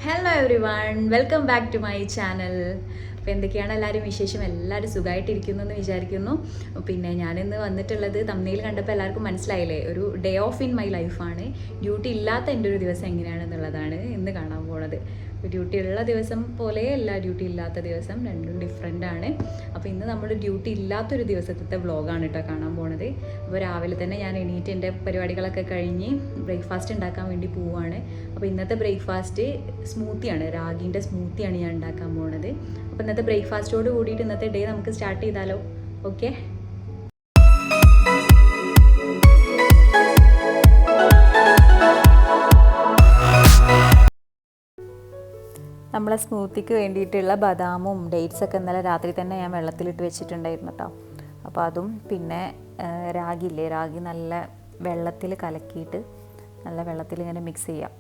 Hello everyone, welcome back to my channel. അപ്പോൾ എന്തൊക്കെയാണ് എല്ലാവരും വിശേഷം? എല്ലാവരും സുഖമായിട്ടിരിക്കുന്നു എന്ന് വിചാരിക്കുന്നു. പിന്നെ ഞാനിന്ന് വന്നിട്ടുള്ളത് തമ്മിൽ കണ്ടപ്പോൾ എല്ലാവർക്കും മനസ്സിലായില്ലേ, ഒരു ഡേ ഓഫ് ഇൻ മൈ ലൈഫാണ്. ഡ്യൂട്ടി ഇല്ലാത്ത എൻ്റെ ഒരു ദിവസം എങ്ങനെയാണെന്നുള്ളതാണ് ഇന്ന് കാണാൻ പോണത്. ഡ്യൂട്ടി ഉള്ള ദിവസം പോലെയല്ല ഡ്യൂട്ടി ഇല്ലാത്ത ദിവസം, രണ്ടും ഡിഫറെൻ്റ് ആണ്. അപ്പോൾ ഇന്ന് നമ്മൾ ഡ്യൂട്ടി ഇല്ലാത്തൊരു ദിവസത്തെ വ്ളോഗാണ് കേട്ടോ കാണാൻ പോണത്. അപ്പോൾ രാവിലെ തന്നെ ഞാൻ എണീറ്റ് എൻ്റെ പരിപാടികളൊക്കെ കഴിഞ്ഞ് ബ്രേക്ക്ഫാസ്റ്റ് ഉണ്ടാക്കാൻ വേണ്ടി പോവുകയാണ്. അപ്പോൾ ഇന്നത്തെ ബ്രേക്ക്ഫാസ്റ്റ് സ്മൂത്തിയാണ്, രാഗിൻ്റെ സ്മൂത്തിയാണ് ഞാൻ ഉണ്ടാക്കാൻ പോണത്. അപ്പോൾ ഇന്നത്തെ ബ്രേക്ക്ഫാസ്റ്റോട് കൂടിയിട്ട് ഇന്നത്തെ ഡേ നമുക്ക് സ്റ്റാർട്ട് ചെയ്താലോ? ഓക്കെ. നമ്മളെ സ്മൂത്തിക്ക് വേണ്ടിയിട്ടുള്ള ബദാമും ഡേറ്റ്സൊക്കെ ഇന്നലെ രാത്രി തന്നെ ഞാൻ വെള്ളത്തിലിട്ട് വെച്ചിട്ടുണ്ടായിരുന്നു കേട്ടോ. അപ്പോൾ അതും പിന്നെ രാഗി നല്ല വെള്ളത്തിൽ കലക്കിയിട്ട് നല്ല വെള്ളത്തിൽ ഇങ്ങനെ മിക്സ് ചെയ്യാം,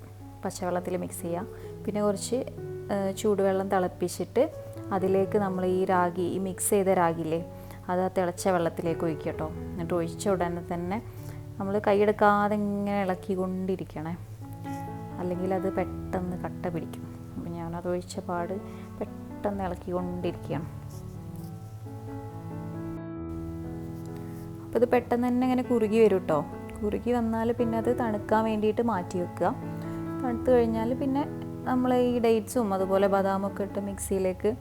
പച്ചവെള്ളത്തിൽ മിക്സ് ചെയ്യാം. പിന്നെ കുറച്ച് ചൂടുവെള്ളം തിളപ്പിച്ചിട്ട് അതിലേക്ക് നമ്മൾ ഈ മിക്സ് ചെയ്ത രാഗിയില്ലേ, അത് ആ തിളച്ച വെള്ളത്തിലേക്ക് ഒഴിക്കുക കേട്ടോ. എന്നിട്ട് ഒഴിച്ച ഉടനെ തന്നെ നമ്മൾ കൈയെടുക്കാതെ ഇങ്ങനെ ഇളക്കിക്കൊണ്ടിരിക്കണേ, അല്ലെങ്കിൽ അത് പെട്ടെന്ന് കട്ട പിടിക്കും. അപ്പം ഞാനത് ഒഴിച്ച പാട് പെട്ടെന്ന് ഇളക്കിക്കൊണ്ടിരിക്കുകയാണ്. അപ്പോൾ ഇത് പെട്ടെന്ന് തന്നെ ഇങ്ങനെ കുറുകി വരും കേട്ടോ. കുറുകി വന്നാൽ പിന്നെ അത് തണുക്കാൻ വേണ്ടിയിട്ട് മാറ്റി വെക്കുക. തണുത്ത് കഴിഞ്ഞാൽ പിന്നെ നമ്മൾ ഈ ഡേറ്റ്സും അതുപോലെ ബദാമൊക്കെ ഇട്ട് മിക്സിയിലേക്ക്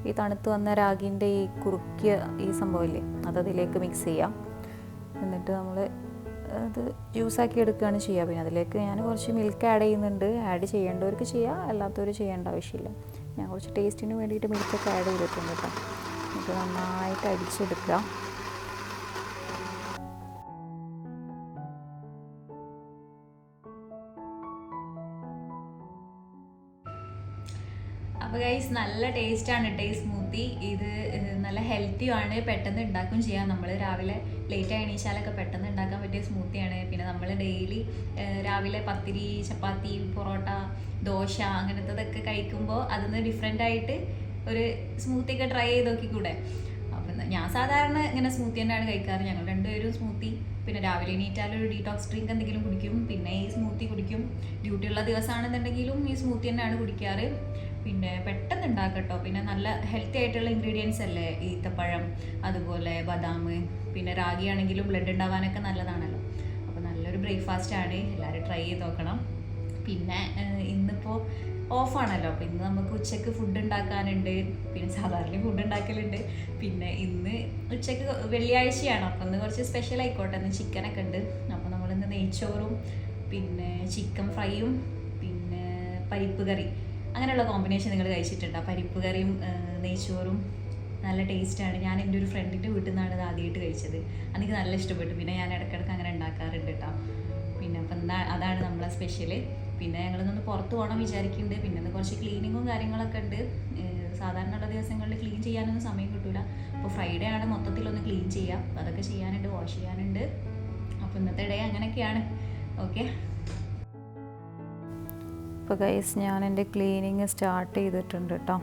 ഈ തണുത്ത് വന്ന രാഗിൻ്റെ ഈ കുറുക്കിയ ഈ സംഭവമില്ലേ, അതതിലേക്ക് മിക്സ് ചെയ്യാം. എന്നിട്ട് നമ്മൾ അത് ജ്യൂസാക്കി എടുക്കുകയാണ് ചെയ്യുക. പിന്നെ അതിലേക്ക് ഞാൻ കുറച്ച് മിൽക്ക് ആഡ് ചെയ്യുന്നുണ്ട്. ആഡ് ചെയ്യേണ്ടവർക്ക് ചെയ്യാം, അല്ലാത്തവർ ചെയ്യേണ്ട ആവശ്യമില്ല. ഞാൻ കുറച്ച് ടേസ്റ്റിന് വേണ്ടിയിട്ട് മിൽക്കൊക്കെ ആഡ് ചെയ്തിട്ടുണ്ട് കേട്ടോ. എന്നിട്ട് നന്നായിട്ട് അടിച്ചെടുക്കുക. അപ്പോൾ ഗൈസ്, നല്ല ടേസ്റ്റാണ് കേട്ടോ ഈ സ്മൂത്തി. ഇത് നല്ല ഹെൽത്തിയുമാണ്, പെട്ടെന്ന് ഉണ്ടാക്കുകയും ചെയ്യാം. നമ്മൾ രാവിലെ ലേറ്റായി എണീച്ചാലൊക്കെ പെട്ടെന്ന് ഉണ്ടാക്കാൻ പറ്റിയ സ്മൂത്തിയാണ്. പിന്നെ നമ്മൾ ഡെയിലി രാവിലെ പത്തിരി, ചപ്പാത്തി, പൊറോട്ട, ദോശ അങ്ങനത്തതൊക്കെ കഴിക്കുമ്പോൾ അതിൽ ഡിഫറെൻ്റ് ആയിട്ട് ഒരു സ്മൂത്തിയൊക്കെ ട്രൈ ചെയ്ത് നോക്കിക്കൂടെ? അപ്പം ഞാൻ സാധാരണ ഇങ്ങനെ സ്മൂത്തി തന്നെയാണ് കഴിക്കാറ്. ഞങ്ങൾ രണ്ടുപേരും സ്മൂത്തി, പിന്നെ രാവിലെ എണീറ്റാലൊരു ഡീടോക്സ് ഡ്രിങ്ക് എന്തെങ്കിലും കുടിക്കും, പിന്നെ ഈ സ്മൂത്തി കുടിക്കും. ഡ്യൂട്ടിയുള്ള ദിവസമാണെന്നുണ്ടെങ്കിലും ഈ സ്മൂത്തി തന്നെയാണ് കുടിക്കാറ്. പിന്നെ പെട്ടെന്ന് ഉണ്ടാക്കട്ടോ. പിന്നെ നല്ല ഹെൽത്തി ആയിട്ടുള്ള ഇൻഗ്രീഡിയൻസ് അല്ലേ, ഈത്തപ്പഴം, അതുപോലെ ബദാം, പിന്നെ രാഗി ആണെങ്കിലും ബ്ലഡ് ഉണ്ടാവാനൊക്കെ നല്ലതാണല്ലോ. അപ്പോൾ നല്ലൊരു ബ്രേക്ക്ഫാസ്റ്റാണ്, എല്ലാവരും ട്രൈ ചെയ്ത് നോക്കണം. പിന്നെ ഇന്നിപ്പോൾ ഓഫാണല്ലോ, അപ്പോൾ ഇന്ന് നമുക്ക് ഉച്ചയ്ക്ക് ഫുഡ് ഉണ്ടാക്കാനുണ്ട്. പിന്നെ സാധാരണ ഫുഡ് ഉണ്ടാക്കലുണ്ട്. പിന്നെ ഇന്ന് ഉച്ചയ്ക്ക് വെള്ളിയാഴ്ചയാണ്, അപ്പോൾ ഇന്ന് കുറച്ച് സ്പെഷ്യൽ ആയിക്കോട്ടെ. ഇന്ന് ചിക്കനൊക്കെ ഉണ്ട്. അപ്പോൾ നമ്മളിന്ന് നെയ്ച്ചോറും പിന്നെ ചിക്കൻ ഫ്രൈയും പിന്നെ പരിപ്പ് കറി, അങ്ങനെയുള്ള കോമ്പിനേഷൻ നിങ്ങൾ കഴിച്ചിട്ടുണ്ടോ? പരിപ്പ് കറിയും നെയ്ച്ചോറും നല്ല ടേസ്റ്റാണ്. ഞാൻ എൻ്റെ ഒരു ഫ്രണ്ടിൻ്റെ വീട്ടിൽ നിന്നാണ് ഇത് ആദ്യമായിട്ട് കഴിച്ചത്. എനിക്ക് നല്ല ഇഷ്ടപ്പെട്ടു. പിന്നെ ഞാൻ ഇടയ്ക്കിടയ്ക്ക് അങ്ങനെ ഉണ്ടാക്കാറുണ്ട് കേട്ടോ. പിന്നെ അപ്പം അതാണ് നമ്മളെ സ്പെഷ്യൽ. പിന്നെ ഞങ്ങളിന്നൊന്ന് പുറത്ത് പോകണം വിചാരിക്കുന്നുണ്ട്. പിന്നെ ഒന്ന് കുറച്ച് ക്ലീനിങ്ങും കാര്യങ്ങളൊക്കെ ഉണ്ട്. സാധാരണയുള്ള ദിവസങ്ങളിൽ ക്ലീൻ ചെയ്യാനൊന്നും സമയം കിട്ടില്ല. അപ്പോൾ ഫ്രൈഡേ ആണ് മൊത്തത്തിലൊന്ന് ക്ലീൻ ചെയ്യുക. അപ്പോൾ അതൊക്കെ ചെയ്യാനുണ്ട്, വാഷ് ചെയ്യാനുണ്ട്. അപ്പോൾ ഇന്നത്തെ ഡേ അങ്ങനെയൊക്കെയാണ്. ഓക്കെ. ഇപ്പോൾ ഗൈസ്, ഞാൻ എൻ്റെ ക്ലീനിങ് സ്റ്റാർട്ട് ചെയ്തിട്ടുണ്ട് കേട്ടോ.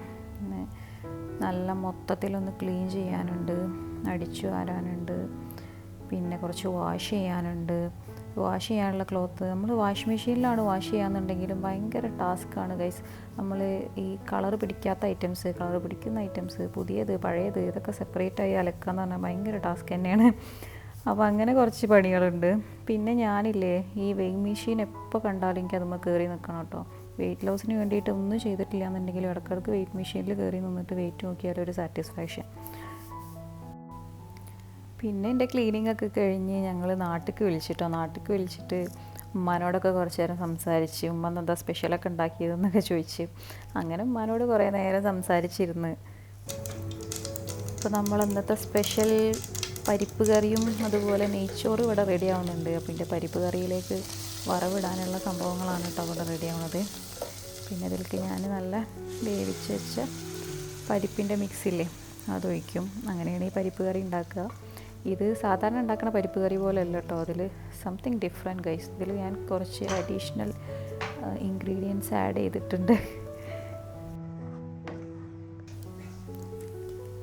നല്ല മൊത്തത്തിലൊന്ന് ക്ലീൻ ചെയ്യാനുണ്ട്, അടിച്ചു വാരാനുണ്ട്, പിന്നെ കുറച്ച് വാഷ് ചെയ്യാനുണ്ട്. വാഷ് ചെയ്യാനുള്ള ക്ലോത്ത് നമ്മൾ വാഷ് മെഷീനിലാണ് വാഷ് ചെയ്യാന്നുണ്ടെങ്കിലും ഭയങ്കര ടാസ്ക്കാണ് ഗൈസ്. നമ്മൾ ഈ കളർ പിടിക്കാത്ത ഐറ്റംസ്, കളർ പിടിക്കുന്ന ഐറ്റംസ്, പുതിയത് പഴയത്, ഇതൊക്കെ സെപ്പറേറ്റായി അലക്കുക എന്ന് പറഞ്ഞാൽ ഭയങ്കര ടാസ്ക് തന്നെയാണ്. അപ്പോൾ അങ്ങനെ കുറച്ച് പണികളുണ്ട്. പിന്നെ ഞാനില്ലേ, ഈ വെയിങ് മെഷീൻ എപ്പോൾ കണ്ടാലും എനിക്ക് അതുമ്പോൾ കയറി നിൽക്കണം കേട്ടോ. വെയിറ്റ് ലോസിന് വേണ്ടിയിട്ട് ഒന്നും ചെയ്തിട്ടില്ല എന്നുണ്ടെങ്കിലും ഇടയ്ക്കിടയ്ക്ക് വെയിറ്റ് മെഷീനിൽ കയറി നിന്നിട്ട് വെയിറ്റ് നോക്കിയാലൊരു സാറ്റിസ്ഫാക്ഷൻ. പിന്നെ എൻ്റെ ക്ലീനിങ് ഒക്കെ കഴിഞ്ഞ് ഞങ്ങൾ നാട്ടിലേക്ക് വിളിച്ചിട്ട് ഉമ്മാനോടൊക്കെ കുറച്ച് നേരം സംസാരിച്ച്, ഉമ്മ എന്താ സ്പെഷ്യലൊക്കെ ഉണ്ടാക്കിയതെന്നൊക്കെ ചോദിച്ച് അങ്ങനെ ഉമ്മാനോട് കുറേ നേരം സംസാരിച്ചിരുന്ന്. അപ്പോൾ നമ്മൾ ഇന്നത്തെ സ്പെഷ്യൽ പരിപ്പ് കറിയും അതുപോലെ നെയ്ച്ചോറും ഇവിടെ റെഡി ആവുന്നുണ്ട്. അപ്പോൾ എൻ്റെ പരിപ്പ് കറിയിലേക്ക് വറവിടാനുള്ള സംഭവങ്ങളാണ് കേട്ടോ ഇവിടെ റെഡി ആവുന്നത്. പിന്നെ ഇതിലേക്ക് ഞാൻ നല്ല വേവിച്ച് വെച്ച പരിപ്പിൻ്റെ മിക്സില്ലേ, അതൊഴിക്കും. അങ്ങനെയാണ് ഈ പരിപ്പ് കറി ഉണ്ടാക്കുക. ഇത് സാധാരണ ഉണ്ടാക്കുന്ന പരിപ്പ് കറി പോലെ അല്ല കേട്ടോ, അതിൽ സംതിങ് ഡിഫറെൻറ്റ് ഗൈസ്. ഇതിൽ ഞാൻ കുറച്ച് അഡീഷണൽ ഇൻഗ്രീഡിയൻസ് ആഡ് ചെയ്തിട്ടുണ്ട്.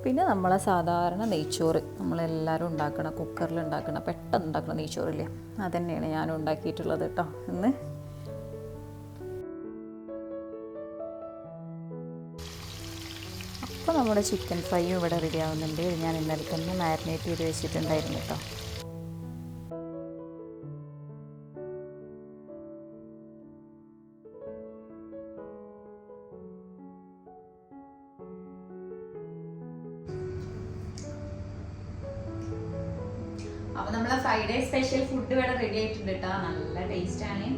പിന്നെ നമ്മളെ സാധാരണ നെയ്ച്ചോറ് നമ്മളെല്ലാവരും ഉണ്ടാക്കണം, കുക്കറിൽ ഉണ്ടാക്കണം, പെട്ടെന്ന് ഉണ്ടാക്കണം നെയ്ച്ചോറില്ലേ, അതുതന്നെയാണ് ഞാനും ഉണ്ടാക്കിയിട്ടുള്ളത് കേട്ടോ ഇന്ന്. അപ്പോൾ നമ്മുടെ ചിക്കൻ ഫ്രൈയും ഇവിടെ റെഡി ആവുന്നുണ്ട്. ഞാൻ ഇന്നലെ തന്നെ മാരിനേറ്റ് ചെയ്ത് വെച്ചിട്ടുണ്ടായിരുന്നു കേട്ടോ. അപ്പോൾ നമ്മളെ ഫ്രൈഡേ സ്പെഷ്യൽ ഫുഡ് ഇവിടെ റെഡി ആയിട്ടുണ്ട് കേട്ടോ. നല്ല ടേസ്റ്റാണ്.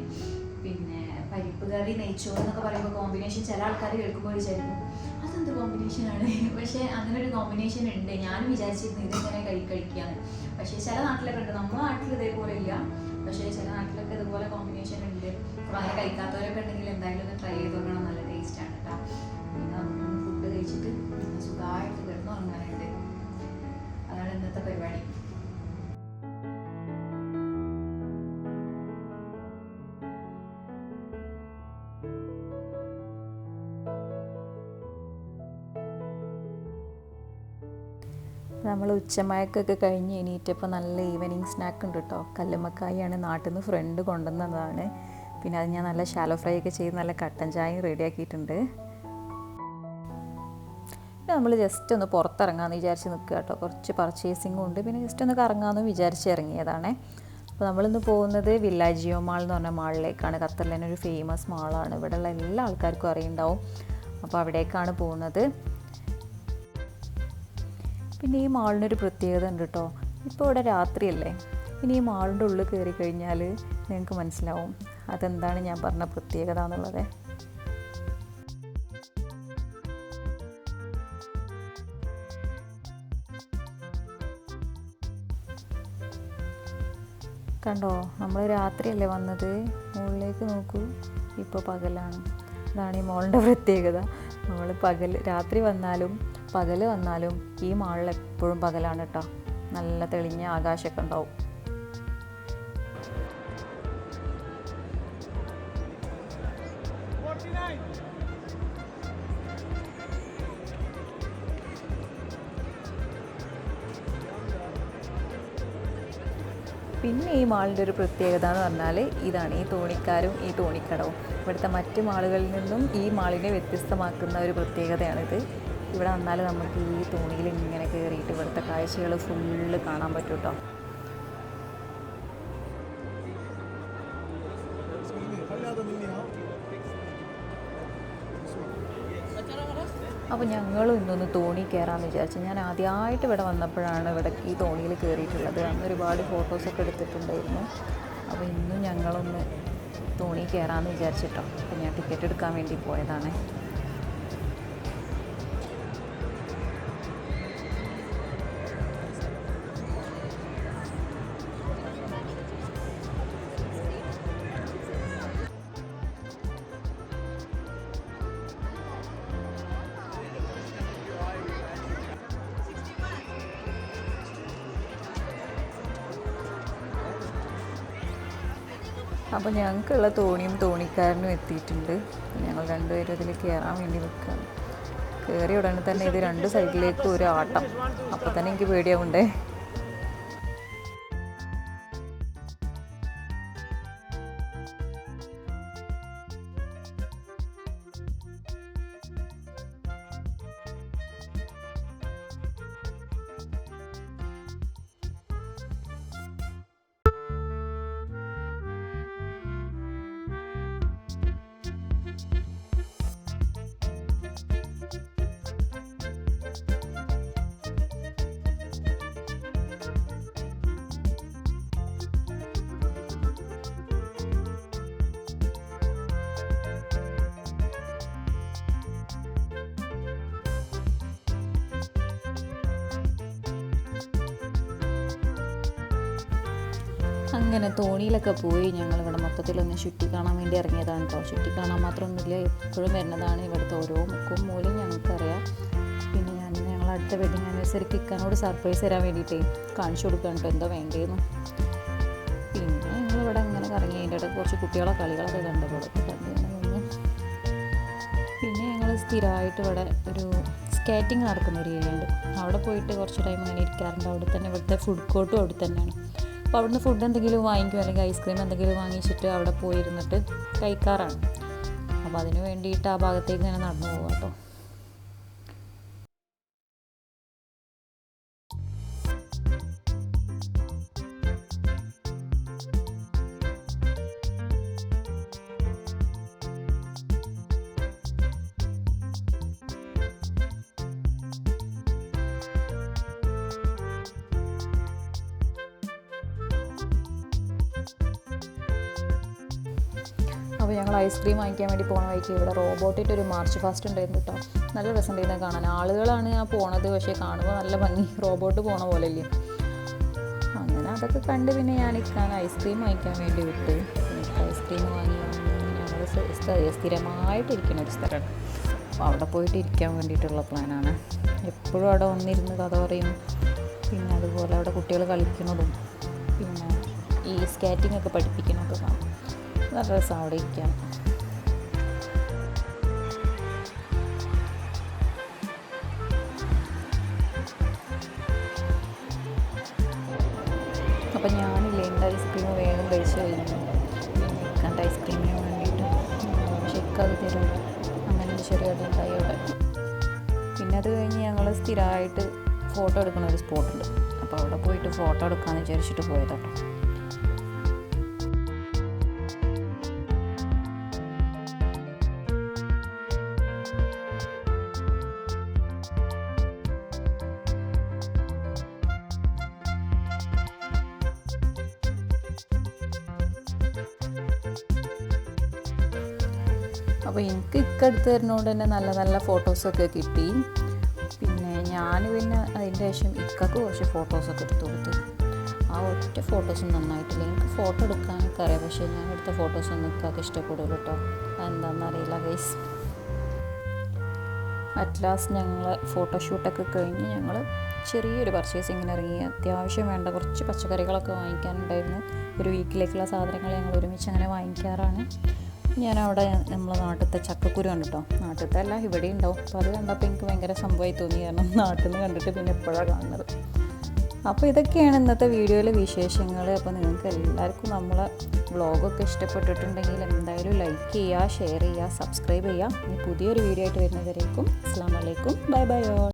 പിന്നെ പരിപ്പ് കറി നെയ്ച്ചോറ് എന്നൊക്കെ പറയുമ്പോൾ കോമ്പിനേഷൻ ചില ആൾക്കാർ കേൾക്കുമ്പോൾ വിചാരിക്കും അതെന്ത് കോമ്പിനേഷനാണ്. പക്ഷേ അങ്ങനെ ഒരു കോമ്പിനേഷൻ ഉണ്ട്. ഞാനും വിചാരിച്ചിരുന്നു ഇതെങ്ങനെ കഴിക്കാന്ന്. പക്ഷേ ചില നാട്ടിലൊക്കെ ഉണ്ട്. നമ്മുടെ നാട്ടിൽ ഇതേപോലെ ഇല്ല, പക്ഷേ ചില നാട്ടിലൊക്കെ ഇതുപോലെ കോമ്പിനേഷൻ ഉണ്ട്. അപ്പോൾ അങ്ങനെ കഴിക്കാത്തവരൊക്കെ ഉണ്ടെങ്കിൽ എന്തായാലും ഒന്ന് ട്രൈ ചെയ്ത് നോക്കണം. നല്ല ടേസ്റ്റാണ് കേട്ടോ. പിന്നെ ഫുഡ് കഴിച്ചിട്ട് സുഖമായിട്ട് കിടന്നു ഉറങ്ങാനുണ്ട്. അതാണ് ഇന്നത്തെ പരിപാടി. നമ്മൾ ഉച്ചമയക്കൊക്കെ കഴിഞ്ഞ് എണീറ്റപ്പോൾ നല്ല ഈവനിങ് സ്നാക്ക് ഉണ്ട് കേട്ടോ. കല്ലുമ്മക്കായാണ് നാട്ടിൽ നിന്ന് ഫ്രണ്ട് കൊണ്ടുവന്നതാണ്. പിന്നെ അത് ഞാൻ നല്ല ഷാലോ ഫ്രൈ ഒക്കെ ചെയ്ത് നല്ല കട്ടൻ ചായയും റെഡിയാക്കിയിട്ടുണ്ട്. പിന്നെ നമ്മൾ ജസ്റ്റ് ഒന്ന് പുറത്തിറങ്ങാമെന്ന് വിചാരിച്ച് നിൽക്കുക കേട്ടോ. കുറച്ച് പർച്ചേസിങ്ങും ഉണ്ട്. പിന്നെ ജസ്റ്റ് ഒന്ന് കറങ്ങാമെന്ന് വിചാരിച്ച് ഇറങ്ങിയതാണ്. അപ്പോൾ നമ്മളിന്ന് പോകുന്നത് വില്ലാജിയോ മാൾ എന്ന് പറഞ്ഞ മാളിലേക്കാണ്. ഖത്തറിൽ തന്നെ ഒരു ഫേമസ് മാളാണ്. ഇവിടെയുള്ള എല്ലാ ആൾക്കാർക്കും അറിയുണ്ടാവും. അപ്പോൾ അവിടേക്കാണ് പോകുന്നത്. പിന്നെ ഈ മാളിനൊരു പ്രത്യേകത ഉണ്ട് കേട്ടോ. ഇപ്പോൾ ഇവിടെ രാത്രിയല്ലേ. പിന്നെ ഈ മാളിൻ്റെ ഉള്ളിൽ കയറി കഴിഞ്ഞാൽ നിങ്ങൾക്ക് മനസ്സിലാവും അതെന്താണ് ഞാൻ പറഞ്ഞ പ്രത്യേകത എന്നുള്ളത്. കണ്ടോ, നമ്മൾ രാത്രിയല്ലേ വന്നത്. മുകളിലേക്ക് നോക്കൂ, ഇപ്പോൾ പകലാണ്. അതാണ് ഈ മാളിൻ്റെ പ്രത്യേകത. നമ്മൾ രാത്രി വന്നാലും പകൽ വന്നാലും ഈ മാളിൽ എപ്പോഴും പകലാണ് കേട്ടോ. നല്ല തെളിഞ്ഞ ആകാശമൊക്കെ ഉണ്ടാവും. പിന്നെ ഈ മാളിൻ്റെ ഒരു പ്രത്യേകത എന്ന് പറഞ്ഞാൽ ഇതാണ്, ഈ തോണിക്കാരും ഈ തോണിക്കടവും. ഇവിടുത്തെ മറ്റ് മാളുകളിൽ നിന്നും ഈ മാളിനെ വ്യത്യസ്തമാക്കുന്ന ഒരു പ്രത്യേകതയാണിത്. ഇവിടെ വന്നാൽ നമുക്ക് ഈ തോണിയിൽ ഇങ്ങനെ കയറിയിട്ട് ഇവിടുത്തെ കാഴ്ചകൾ ഫുള്ള് കാണാൻ പറ്റും കേട്ടോ. അപ്പോൾ ഞങ്ങളും ഇന്നൊന്ന് തോണി കയറാമെന്ന് വിചാരിച്ചു. ഞാൻ ആദ്യമായിട്ട് ഇവിടെ വന്നപ്പോഴാണ് ഇവിടെ ഈ തോണിയിൽ കയറിയിട്ടുള്ളത്. അന്ന് ഒരുപാട് ഫോട്ടോസൊക്കെ എടുത്തിട്ടുണ്ടായിരുന്നു. അപ്പോൾ ഇന്നും ഞങ്ങളൊന്ന് തോണി കയറാമെന്ന് വിചാരിച്ചിട്ടോ. അപ്പോൾ ഞാൻ ടിക്കറ്റ് എടുക്കാൻ വേണ്ടി പോയതാണ്. അപ്പോൾ ഞങ്ങൾക്കുള്ള തോണിയും തോണിക്കാരനും എത്തിയിട്ടുണ്ട്. ഞങ്ങൾ രണ്ടുപേരും ഇതിൽ കയറാൻ വേണ്ടി നിൽക്കുകയാണ്. കയറിയ ഉടനെ തന്നെ ഇത് രണ്ട് സൈഡിലേക്ക് ഒരു ആട്ടം. അപ്പോൾ തന്നെ എനിക്ക് പേടിയാവുണ്ടേ. അങ്ങനെ തോണിയിലൊക്കെ പോയി ഞങ്ങളിവിടെ മൊത്തത്തിലൊന്ന് ചുറ്റി കാണാൻ വേണ്ടി ഇറങ്ങിയതാണ് കേട്ടോ. ചുറ്റി കാണാൻ മാത്രമൊന്നുമില്ല, എപ്പോഴും വരുന്നതാണ്. ഇവിടുത്തെ ഓരോ മുക്കും മൂലയും ഞങ്ങൾക്കറിയാം. പിന്നെ ഞങ്ങൾ അടുത്ത വെഡിങ് ആനിവേഴ്സറിക്ക് ഇക്കാനോട് സർപ്രൈസ് തരാൻ വേണ്ടിയിട്ടേ കാണിച്ചു കൊടുക്കാൻ കേട്ടോ എന്താ വേണ്ടതെന്ന്. പിന്നെ ഞങ്ങളിവിടെ ഇങ്ങനെ കറങ്ങി അതിൻ്റെ ഇടയ്ക്ക് കുറച്ച് കുട്ടികളെ കളികളൊക്കെ കണ്ടപ്പോഴൊക്കെ കണ്ടു നിന്ന്. പിന്നെ ഞങ്ങൾ സ്ഥിരമായിട്ട് ഇവിടെ ഒരു സ്കേറ്റിംഗ് നടക്കുന്ന ഒരു ഏരിയ ഉണ്ട്. അവിടെ പോയിട്ട് കുറച്ച് ടൈം അങ്ങനെ ഇരിക്കാറുണ്ട്. അവിടെ തന്നെ ഇവിടുത്തെ ഫുഡ് കോർട്ടും അവിടെ തന്നെയാണ്. അപ്പോൾ അവിടുന്ന് ഫുഡ് എന്തെങ്കിലും വാങ്ങിക്കും, അല്ലെങ്കിൽ ഐസ്ക്രീം എന്തെങ്കിലും വാങ്ങിച്ചിട്ട് അവിടെ പോയിരുന്നിട്ട് കഴിക്കാറാണ്. അപ്പോൾ അതിന് വേണ്ടിയിട്ട് ആ ഭാഗത്തേക്ക് ഇങ്ങനെ നടന്നു പോകാം കേട്ടോ. അപ്പോൾ ഞങ്ങൾ ഐസ്ക്രീം വാങ്ങിക്കാൻ വേണ്ടി പോകണ വഴിക്ക് ഇവിടെ റോബോട്ടിൻ്റെ ഒരു മാർച്ച് ഫാസ്റ്റ് ഉണ്ടായിരുന്നു കേട്ടോ. നല്ല രസമുണ്ടായിരുന്നു കാണാൻ. ആളുകളാണ് ആ പോണത്, പക്ഷേ കാണുമ്പോൾ നല്ല ഭംഗി, റോബോട്ട് പോണ പോലെയല്ലേ. അങ്ങനെ അതൊക്കെ കണ്ട് പിന്നെ ഞാൻ ഐസ്ക്രീം വാങ്ങിക്കാൻ വേണ്ടി വിട്ട്. ഐസ്ക്രീം വാങ്ങി ഞങ്ങൾ സ്ഥിരമായിട്ടിരിക്കുന്ന ഒരു സ്ഥലമാണ്. അപ്പോൾ അവിടെ പോയിട്ട് ഇരിക്കാൻ വേണ്ടിയിട്ടുള്ള പ്ലാനാണ്. എപ്പോഴും അവിടെ വന്നിരുന്ന് കഥ പറയും. പിന്നെ അതുപോലെ അവിടെ കുട്ടികൾ കളിക്കുന്നതും പിന്നെ ഈ സ്കേറ്റിംഗ് ഒക്കെ പഠിപ്പിക്കുന്നതൊക്കെ കാണും. നല്ല രസമാണ് അവിടെ ഇരിക്കാൻ. അപ്പം ഞാനില്ലേ എൻ്റെ ഐസ്ക്രീം വേഗം കഴിച്ച് കഴിഞ്ഞു. ഇക്കാൻ്റെ ഐസ്ക്രീമിന് വേണ്ടിയിട്ട് പക്ഷെ ഇക്കത് തരും. അങ്ങനെ ഒരു ചെറിയൊരു ഉണ്ടായി അവിടെ. പിന്നെ അത് കഴിഞ്ഞ് ഞങ്ങൾ സ്ഥിരമായിട്ട് ഫോട്ടോ എടുക്കുന്ന ഒരു സ്പോട്ടുണ്ട്. അപ്പോൾ അവിടെ പോയിട്ട് ഫോട്ടോ എടുക്കാമെന്ന് വിചാരിച്ചിട്ട് പോയതാട്ടോ. അപ്പോൾ എനിക്ക് ഇക്കെടുത്ത് തരുന്നതുകൊണ്ട് തന്നെ നല്ല നല്ല ഫോട്ടോസൊക്കെ കിട്ടി. പിന്നെ ഞാൻ പിന്നെ അതിൻ്റെ ശേഷം ഇക്കക്ക് കുറച്ച് ഫോട്ടോസൊക്കെ എടുത്ത് കൊടുത്ത്. ആ ഒറ്റ ഫോട്ടോസും നന്നായിട്ടില്ല. എനിക്ക് ഫോട്ടോ എടുക്കാനൊക്കെ അറിയാം, പക്ഷേ ഞാൻ എടുത്ത ഫോട്ടോസൊന്നും ഇക്കക്ക് ഇഷ്ടപ്പെടില്ല കേട്ടോ. അതെന്താണെന്നറിയില്ല ഗൈസ്. അറ്റ് ലാസ്റ്റ് ഞങ്ങൾ ഫോട്ടോഷൂട്ടൊക്കെ കഴിഞ്ഞ് ഞങ്ങൾ ചെറിയൊരു പർച്ചേസിങ്ങിന് ഇറങ്ങി. അത്യാവശ്യം വേണ്ട കുറച്ച് പച്ചക്കറികളൊക്കെ വാങ്ങിക്കാനുണ്ടായിരുന്നു. ഒരു വീക്കിലേക്കുള്ള സാധനങ്ങൾ ഞങ്ങൾ ഒരുമിച്ച് അങ്ങനെ വാങ്ങിക്കാറാണ്. ഞാനവിടെ നമ്മളെ നാട്ടിലത്തെ ചക്കക്കുരു കണ്ടിട്ടോ. നാട്ടിലത്തെ അല്ല, ഇവിടെ ഉണ്ടാവും. അപ്പോൾ അത് കണ്ടപ്പോൾ എനിക്ക് ഭയങ്കര സംഭവമായി തോന്നി. കാരണം നാട്ടിൽ നിന്ന് കണ്ടിട്ട് പിന്നെ എപ്പോഴാണ് കാണുന്നത്. അപ്പോൾ ഇതൊക്കെയാണ് ഇന്നത്തെ വീഡിയോയിലെ വിശേഷങ്ങൾ. അപ്പോൾ നിങ്ങൾക്ക് എല്ലാവർക്കും നമ്മളെ വ്ളോഗൊക്കെ ഇഷ്ടപ്പെട്ടിട്ടുണ്ടെങ്കിൽ എന്തായാലും ലൈക്ക് ചെയ്യുക, ഷെയർ ചെയ്യുക, സബ്സ്ക്രൈബ് ചെയ്യുക. ഇനി പുതിയൊരു വീഡിയോ ആയിട്ട് വരുന്നവരേക്കും അസ്സലാമു അലൈക്കും, ബൈ ബൈ ഓൾ.